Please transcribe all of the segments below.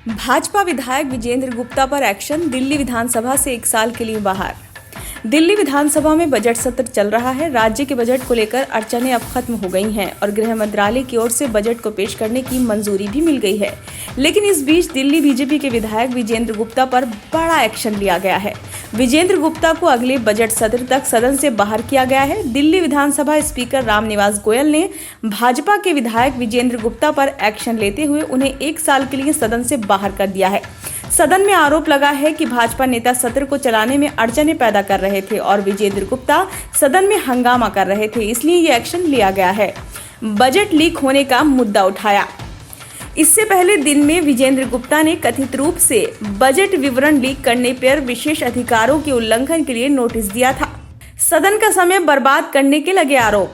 भाजपा विधायक विजेंद्र गुप्ता पर एक्शन, दिल्ली विधानसभा से 1 साल के लिए बाहर। दिल्ली विधानसभा में बजट सत्र चल रहा है। राज्य के बजट को लेकर अड़चनें अब खत्म हो गई हैं और गृह मंत्रालय की ओर से बजट को पेश करने की मंजूरी भी मिल गई है। लेकिन इस बीच दिल्ली बीजेपी के विधायक विजेंद्र गुप्ता पर बड़ा एक्शन लिया गया है। विजेंद्र गुप्ता को अगले बजट सत्र तक सदन से बाहर किया गया है। दिल्ली विधानसभा स्पीकर रामनिवास गोयल ने भाजपा के विधायक विजेंद्र गुप्ता पर एक्शन लेते हुए उन्हें 1 साल के लिए सदन से बाहर कर दिया है। सदन में आरोप लगा है कि भाजपा नेता सत्र को चलाने में अड़चनें पैदा कर रहे थे और विजेंद्र गुप्ता सदन में हंगामा कर रहे थे, इसलिए ये एक्शन लिया गया है। बजट लीक होने का मुद्दा उठाया। इससे पहले दिन में विजेंद्र गुप्ता ने कथित रूप से बजट विवरण लीक करने पर विशेष अधिकारों के उल्लंघन के लिए नोटिस दिया था। सदन का समय बर्बाद करने के लगे आरोप।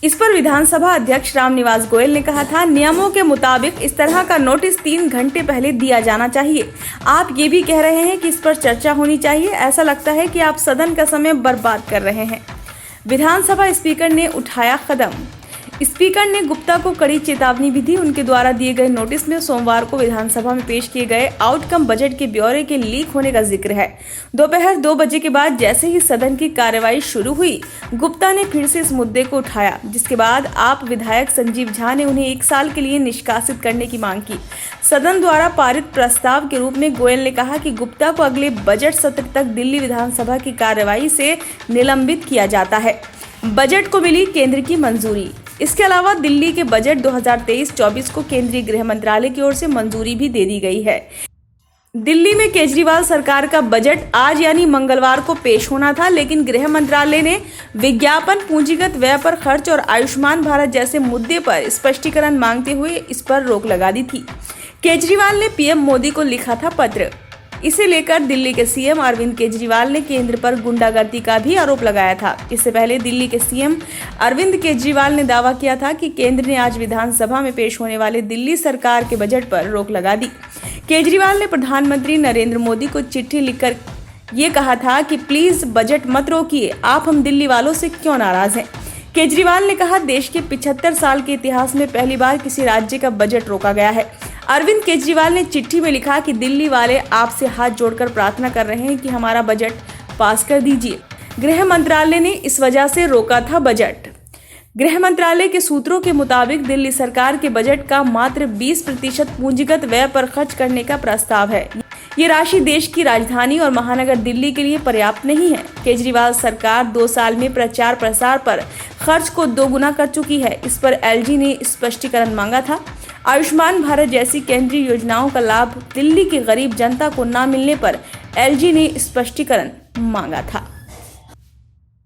इस पर विधानसभा अध्यक्ष रामनिवास गोयल ने कहा था, नियमों के मुताबिक इस तरह का नोटिस 3 घंटे पहले दिया जाना चाहिए। आप ये भी कह रहे हैं कि इस पर चर्चा होनी चाहिए। ऐसा लगता है कि आप सदन का समय बर्बाद कर रहे हैं। विधानसभा स्पीकर ने उठाया कदम। स्पीकर ने गुप्ता को कड़ी चेतावनी भी दी। उनके द्वारा दिए गए नोटिस में सोमवार को विधानसभा में पेश किए गए आउटकम बजट के ब्यौरे के लीक होने का जिक्र है। दोपहर 2 बजे के बाद जैसे ही सदन की कार्यवाही शुरू हुई, गुप्ता ने फिर से इस मुद्दे को उठाया, जिसके बाद आप विधायक संजीव झा ने उन्हें 1 साल के लिए निष्कासित करने की मांग की। सदन द्वारा पारित प्रस्ताव के रूप में गोयल ने कहा कि गुप्ता को अगले बजट सत्र तक दिल्ली विधानसभा की कार्यवाही से निलंबित किया जाता है। बजट को मिली केंद्र की मंजूरी। इसके अलावा दिल्ली के बजट 2023-24 को केंद्रीय गृह मंत्रालय की ओर से मंजूरी भी दे दी गई है। दिल्ली में केजरीवाल सरकार का बजट आज यानी मंगलवार को पेश होना था, लेकिन गृह मंत्रालय ने विज्ञापन, पूंजीगत व्यय पर खर्च और आयुष्मान भारत जैसे मुद्दे पर स्पष्टीकरण मांगते हुए इस पर रोक लगा दी थी। केजरीवाल ने पीएम मोदी को लिखा था पत्र। इसे लेकर दिल्ली के सीएम अरविंद केजरीवाल ने केंद्र पर गुंडागर्दी का भी आरोप लगाया था। इससे पहले दिल्ली के सीएम अरविंद केजरीवाल ने दावा किया था कि केंद्र ने आज विधानसभा में पेश होने वाले दिल्ली सरकार के बजट पर रोक लगा दी। केजरीवाल ने प्रधानमंत्री नरेंद्र मोदी को चिट्ठी लिखकर ये कहा था कि प्लीज बजट मत रोकिए, आप हम दिल्ली वालों से क्यों नाराज हैं। केजरीवाल ने कहा, देश के 75 साल के इतिहास में पहली बार किसी राज्य का बजट रोका गया है। अरविंद केजरीवाल ने चिट्ठी में लिखा कि दिल्ली वाले आपसे हाथ जोड़कर प्रार्थना कर रहे हैं कि हमारा बजट पास कर दीजिए। गृह मंत्रालय ने इस वजह से रोका था बजट। गृह मंत्रालय के सूत्रों के मुताबिक दिल्ली सरकार के बजट का मात्र 20% पूंजीगत व्यय पर खर्च करने का प्रस्ताव है। ये राशि देश की राजधानी और महानगर दिल्ली के लिए पर्याप्त नहीं है। केजरीवाल सरकार 2 साल में प्रचार प्रसार पर खर्च को 2 गुना कर चुकी है। इस पर एलजी ने स्पष्टीकरण मांगा था। आयुष्मान भारत जैसी केंद्रीय योजनाओं का लाभ दिल्ली की गरीब जनता को न मिलने पर एलजी ने स्पष्टीकरण मांगा था।